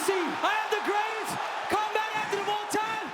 see, I am the greatest combat athlete of all time.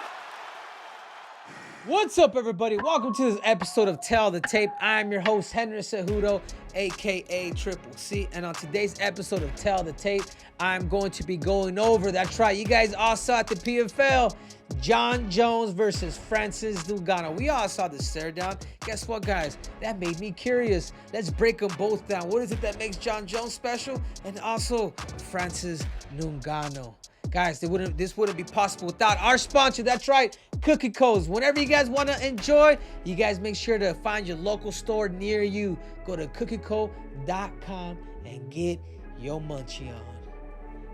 What's up, everybody? Welcome to this episode of Tell the Tape. I'm your host, Henry Cejudo, aka Triple C. And on today's episode of Tell the Tape, I'm going to be going over, that's right, you guys all saw at the PFL, Jon Jones versus Francis Ngannou. We all saw the stare down. Guess what, guys? That made me curious. Let's break them both down. What is it that makes Jon Jones special? And also Francis Ngannou. Guys, this wouldn't be possible without our sponsor. That's right, Cookie Codes. Whenever you guys want to enjoy, you guys make sure to find your local store near you. Go to cookiecode.com and get your munchie on.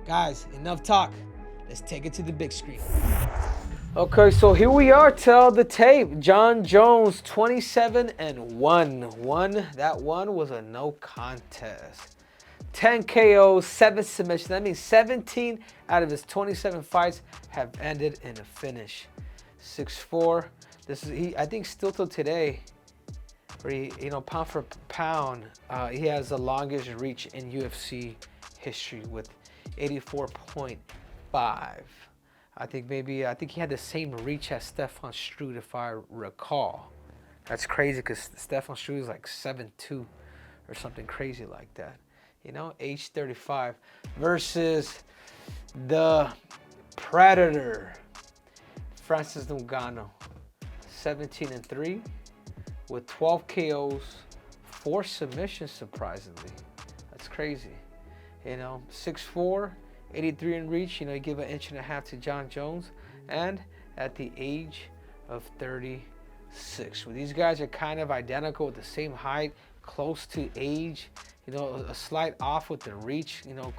Guys, enough talk. Let's take it to the big screen. Okay, so here we are. Tell the Tape. Jon Jones, 27-1. That one was a no contest. 10 KOs, 7 submissions. That means 17 out of his 27 fights have ended in a finish. 6'4". This is I think still till today, where pound for pound, he has the longest reach in UFC history with 84.5. I think he had the same reach as Stefan Struve, if I recall. That's crazy because Stefan Struve is like 7'2" or something crazy like that. Age 35 versus the Predator, Francis Ngannou, 17-3 with 12 KOs, 4 submissions, surprisingly. That's crazy. 6'4", 83 in reach. You give an inch and a half to Jon Jones, and at the age of 36. Well, these guys are kind of identical with the same height, close to age. A slight off with the reach. They're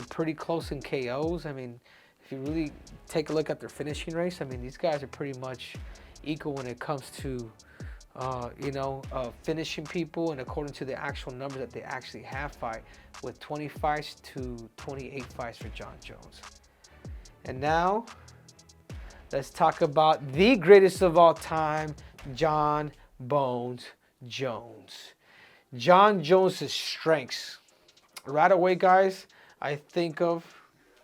pretty close in KOs. I mean, if you really take a look at their finishing race, I mean, these guys are pretty much equal when it comes to, finishing people, and according to the actual numbers that they actually have fight, with 20 fights to 28 fights for Jon Jones. And now, let's talk about the greatest of all time, Jon Bones Jones. Jon Jones' strengths. Right away, guys, I think of,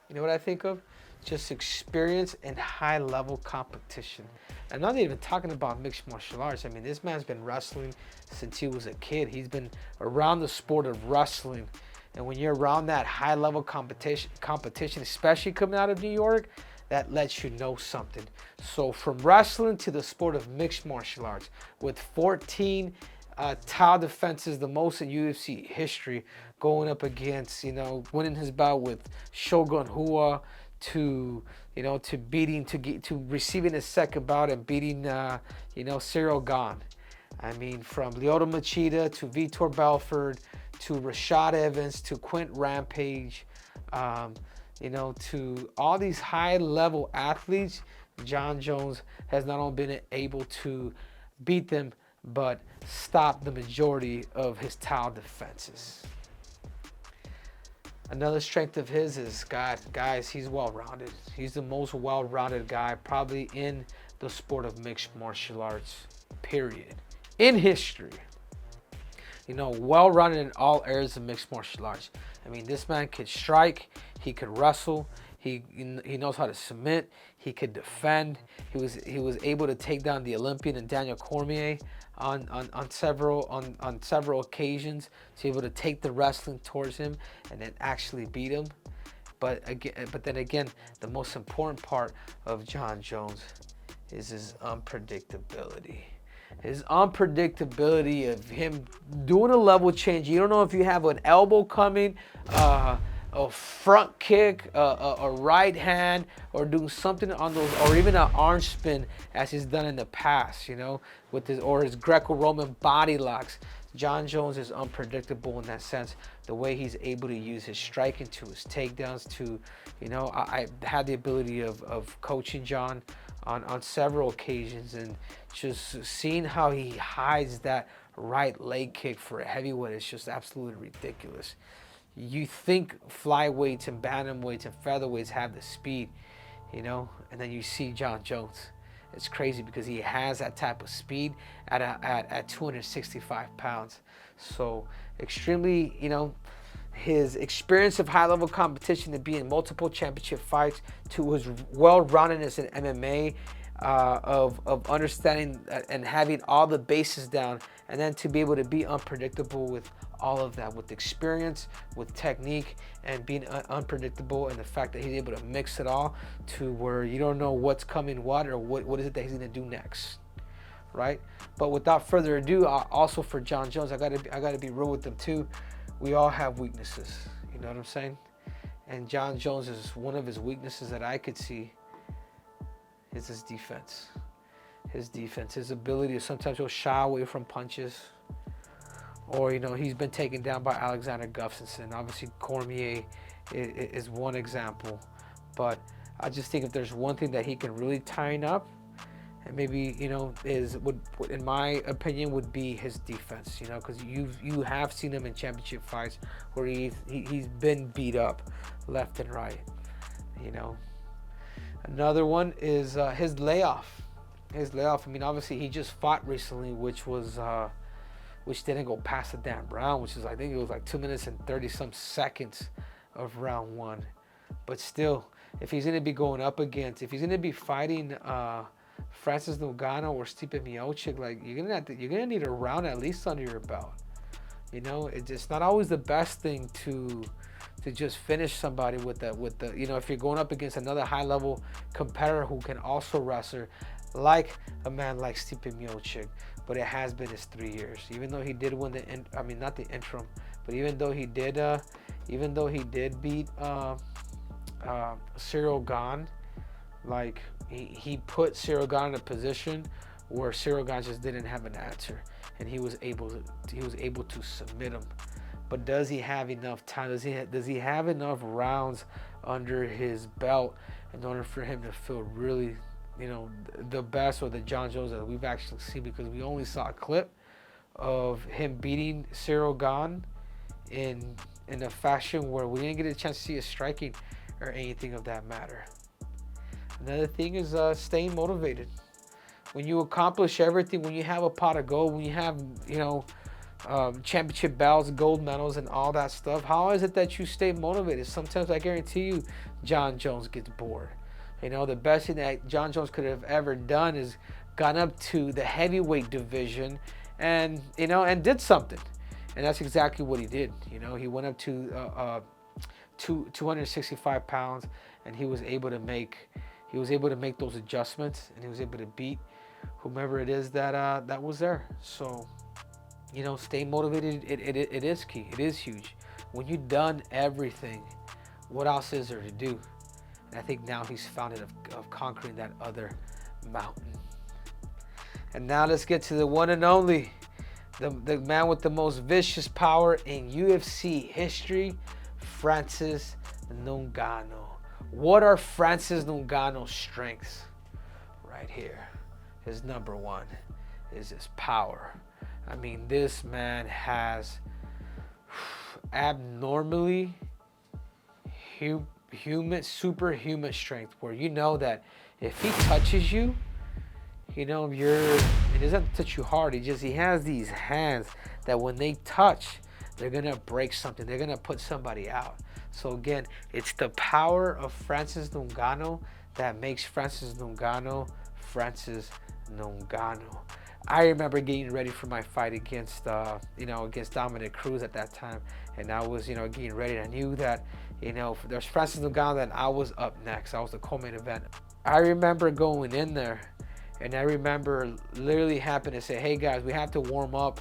what I think of? Just experience and high-level competition. I'm not even talking about mixed martial arts. I mean, this man's been wrestling since he was a kid. He's been around the sport of wrestling. And when you're around that high-level competition, especially coming out of New York, that lets you know something. So from wrestling to the sport of mixed martial arts, with 14 title defenses, the most in UFC history, going up against, winning his bout with Shogun Rua, to receiving his second bout and beating, Cyril Gane. I mean, from Lyoto Machida to Vitor Belfort to Rashad Evans to Quint Rampage, to all these high-level athletes, Jon Jones has not only been able to beat them, but stop the majority of his title defenses. Another strength of his is, guys, he's well-rounded. He's the most well-rounded guy probably in the sport of mixed martial arts, period, in history. Well-rounded in all areas of mixed martial arts. I mean, this man could strike, he could wrestle, he knows how to submit, he could defend. He was able to take down the Olympian and Daniel Cormier on several occasions, to be able to take the wrestling towards him and then actually beat him. But then again, the most important part of Jon Jones is his unpredictability. His unpredictability of him doing a level change. You don't know if you have an elbow coming, a front kick, a right hand, or doing something on those, or even an arm spin as he's done in the past, with his Greco-Roman body locks. Jon Jones is unpredictable in that sense. The way he's able to use his striking to his takedowns to, I had the ability of coaching Jon on several occasions, and just seeing how he hides that right leg kick for a heavyweight is just absolutely ridiculous. You think flyweights and bantamweights and featherweights have the speed, and then you see Jon Jones. It's crazy because he has that type of speed at 265 pounds. So extremely, his experience of high-level competition, to be in multiple championship fights, to his well-roundedness in MMA, of understanding and having all the bases down, and then to be able to be unpredictable with all of that, with experience, with technique, and being unpredictable, and the fact that he's able to mix it all to where you don't know what's coming what, or what is it that he's going to do next, right? But without further ado, also for Jon Jones, I gotta be real with them too. We all have weaknesses, you know what I'm saying? And Jon Jones, is one of his weaknesses that I could see is his defense. His ability to sometimes he'll shy away from punches, or he's been taken down by Alexander Gustafsson. Obviously Cormier is one example, but I just think if there's one thing that he can really tighten up, and maybe would in my opinion would be his defense, because you have seen him in championship fights where he's been beat up left and right. Another one is his layoff. I mean, obviously he just fought recently, which didn't go past the damn round, which is, I think it was like 2 minutes and 30 some seconds of round one. But still, if he's going to be going up against, if he's going to be fighting Francis Ngannou or Stipe Miocic, like you're gonna need a round at least under your belt. It's not always the best thing to just finish somebody with the if you're going up against another high level competitor who can also wrestle, like a man like Stipe Miocic. But it has been his 3 years. Even though he did win not the interim, but even though he did beat Cyril Gane, like he put Cyril Gane in a position where Cyril Gane just didn't have an answer, and he was able to submit him. But does he have enough time? Does he have enough rounds under his belt in order for him to feel really, the best, or the Jon Jones that we've actually seen? Because we only saw a clip of him beating Cyril Gane in a fashion where we didn't get a chance to see his striking or anything of that matter. Another thing is staying motivated. When you accomplish everything, when you have a pot of gold, when you have championship belts, gold medals, and all that stuff, how is it that you stay motivated? Sometimes I guarantee you, Jon Jones gets bored. The best thing that Jon Jones could have ever done is gone up to the heavyweight division and did something, and that's exactly what he did. He went up to 265 pounds, and he was able to make those adjustments, and he was able to beat whomever it is that was there. So stay motivated. It is key. It is huge. When you've done everything, what else is there to do? And I think now he's found it of conquering that other mountain. And now let's get to the one and only, the man with the most vicious power in UFC history, Francis Ngannou. What are Francis Ngannou's strengths? Right here. His number one is his power. I mean, this man has abnormally superhuman strength, where that if he touches you, he doesn't have to touch you hard. He has these hands that when they touch, they're gonna break something. They're gonna put somebody out. So again, it's the power of Francis Ngannou that makes Francis Ngannou Francis Ngannou. I remember getting ready for my fight against Dominic Cruz at that time, and I was getting ready. And I knew that there's Francis Ngannou, that I was up next. I was the co-main event. I remember going in there, and I remember literally having to say, "Hey guys, we have to warm up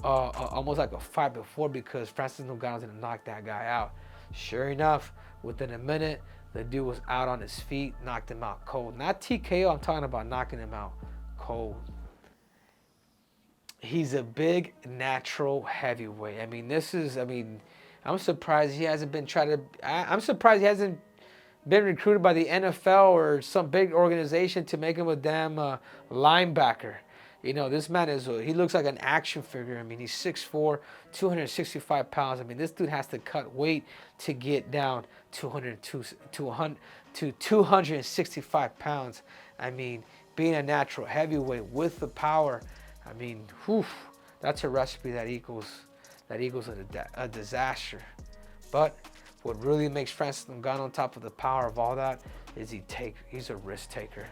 almost like a fight before, because Francis Ngannou's gonna knock that guy out." Sure enough, within a minute, the dude was out on his feet, knocked him out cold. Not TKO, I'm talking about knocking him out cold. He's a big natural heavyweight. I'm surprised he hasn't been I'm surprised he hasn't been recruited by the NFL or some big organization to make him a damn linebacker. This man he looks like an action figure. He's 6'4", 265 pounds. This dude has to cut weight to get down to 265 pounds. Being a natural heavyweight with the power, that's a recipe that equals a disaster. But what really makes Francis Ngannou on top of the power of all that is he's a risk taker.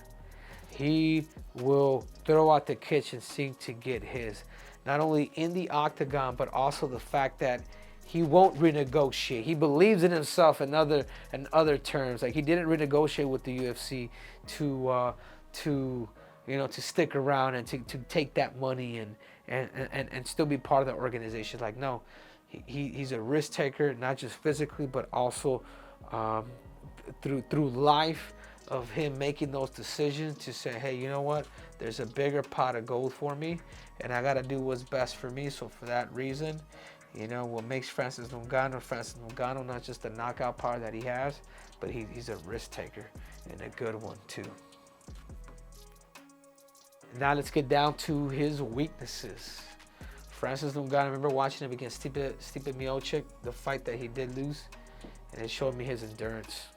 He will throw out the kitchen sink to get his. Not only in the octagon, but also the fact that he won't renegotiate. He believes in himself in other terms. Like, he didn't renegotiate with the UFC to stick around and to take that money and still be part of the organization. Like, no, he's a risk taker, not just physically, but also through life, of him making those decisions to say, hey, you know what? There's a bigger pot of gold for me, and I got to do what's best for me. So for that reason, what makes Francis Ngannou, not just the knockout power that he has, but he's a risk taker, and a good one too. Now let's get down to his weaknesses. Francis Ngannou, I remember watching him against Stipe Miocic, the fight that he did lose, and it showed me his endurance.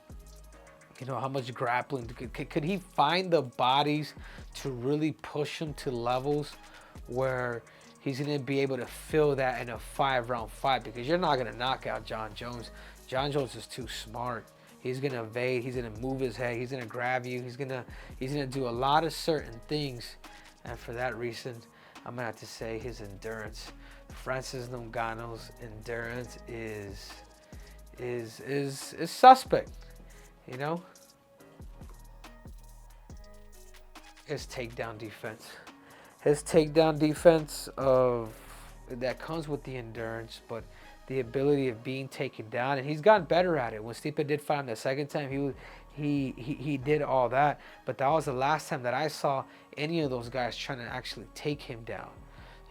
How much grappling. Could he find the bodies to really push him to levels where he's going to be able to fill that in a 5-round fight? Because you're not going to knock out Jon Jones. Jon Jones is too smart. He's going to evade. He's going to move his head. He's going to grab you. He's going to do a lot of certain things. And for that reason, I'm going to have to say his endurance. Francis Ngannou's endurance is suspect. His takedown defense. His takedown defense that comes with the endurance, but the ability of being taken down, and he's gotten better at it. When Stipe did fight him the second time, he did all that, but that was the last time that I saw any of those guys trying to actually take him down.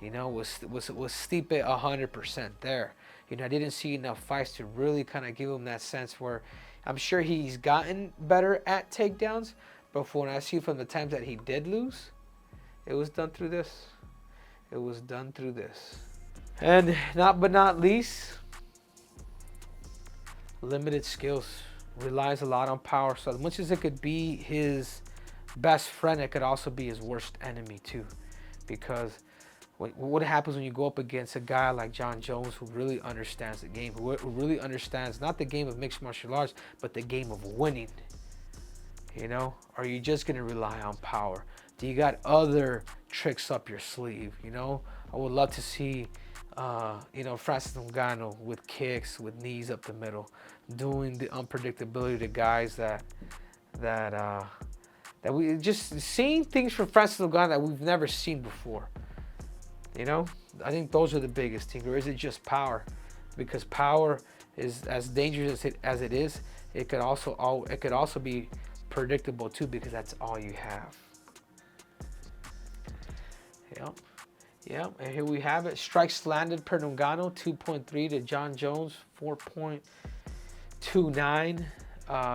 Was Stipe 100% there? I didn't see enough fights to really kind of give him that sense where I'm sure he's gotten better at takedowns, but when I see from the times that he did lose, it was done through this. It was done through this. And not least, limited skills. Relies a lot on power. So as much as it could be his best friend, it could also be his worst enemy too. Because what happens when you go up against a guy like Jon Jones, who really understands the game, who really understands not the game of mixed martial arts, but the game of winning? Are you just going to rely on power? Do you got other tricks up your sleeve? I would love to see, Francis Ngannou with kicks, with knees up the middle, doing the unpredictability to guys that we just seeing things from Francis Ngannou that we've never seen before. I think those are the biggest things. Or is it just power? Because power is as dangerous as it is. It could also be predictable too, because that's all you have. Yep. And here we have it. Strikes landed per Ngannou 2.3 to Jon Jones 4.29.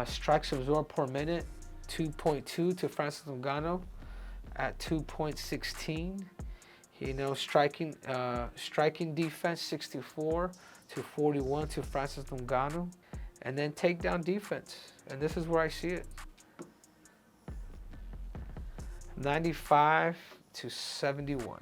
Strikes absorbed per minute 2.2 to Francis Ngannou at 2.16. Striking defense 64 to 41 to Francis Ngannou, and then takedown defense. And this is where I see it. 95 to 71.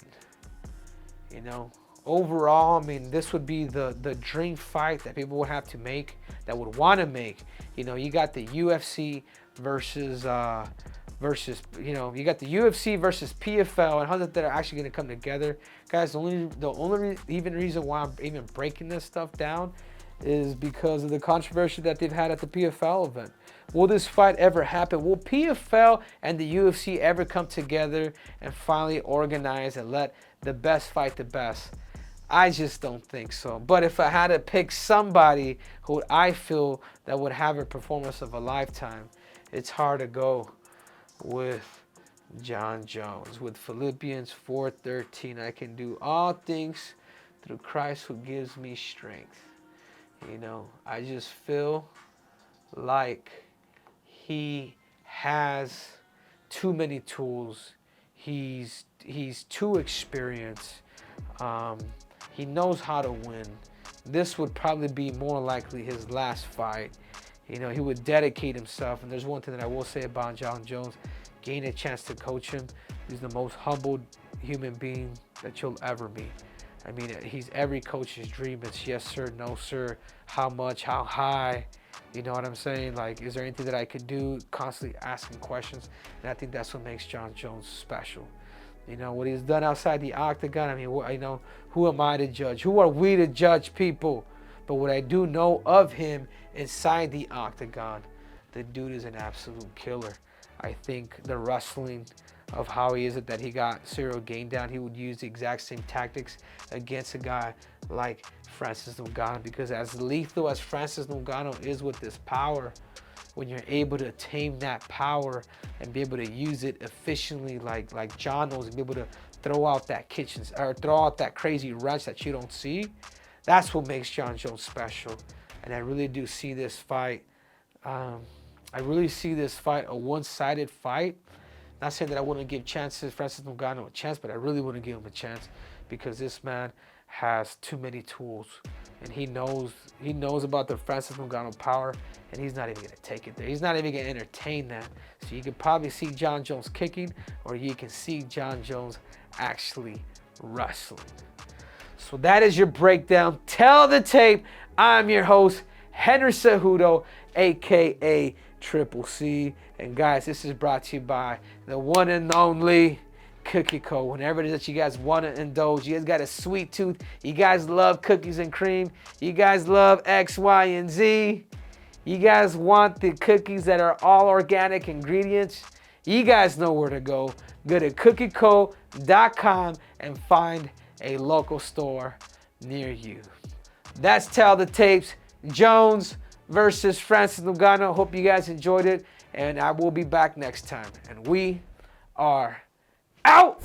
Overall, this would be the dream fight that people would have to make, that would want to make. You got the UFC versus you got the UFC versus PFL, and how that they're actually going to come together. Guys, the only reason why I'm even breaking this stuff down is because of the controversy that they've had at the PFL event. Will this fight ever happen? Will PFL and the UFC ever come together and finally organize and let the best fight the best? I just don't think so. But if I had to pick somebody who I feel that would have a performance of a lifetime, it's hard to go with Jon Jones. With Philippians 4:13, I can do all things through Christ who gives me strength. I just feel like he has too many tools. He's too experienced. He knows how to win. This would probably be more likely his last fight. He would dedicate himself. And there's one thing that I will say about Jon Jones: gain a chance to coach him. He's the most humbled human being that you'll ever meet. I mean, he's every coach's dream. It's yes, sir, no, sir, how much, how high. You know what I'm saying? Like, is there anything that I could do? Constantly asking questions. And I think that's what makes Jon Jones special. You know, what he's done outside the octagon, I mean, you know, who am I to judge? Who are we to judge people? But what I do know of him inside the octagon, the dude is an absolute killer. I think the wrestling of how he is it that he got Cyril Gain down, he would use the exact same tactics against a guy like Francis Ngannou, because as lethal as Francis Ngannou is with this power, when you're able to tame that power and be able to use it efficiently like Jon knows, and be able to throw out that throw out that crazy wrench that you don't see, that's what makes Jon Jones special. And I really do see this fight, I really see this fight a one-sided fight. Not saying that I wouldn't give Francis Ngannou a chance, but I really wouldn't give him a chance because this man has too many tools, and he knows about the Francis Ngannou power, and he's not even gonna take it there. He's not even gonna entertain that. So you can probably see Jon Jones kicking, or you can see Jon Jones actually wrestling. So that is your breakdown. Tell the tape. I'm your host, Henry Cejudo, aka Triple C. And guys, this is brought to you by the one and only Cookie Co. Whenever it is that you guys want to indulge, you guys got a sweet tooth, you guys love cookies and cream, you guys love X, Y, and Z, you guys want the cookies that are all organic ingredients, you guys know where to go. Go to cookieco.com and find a local store near you. That's Tell the Tapes. Jones versus Francis Ngannou. Hope you guys enjoyed it, and I will be back next time. And we are out.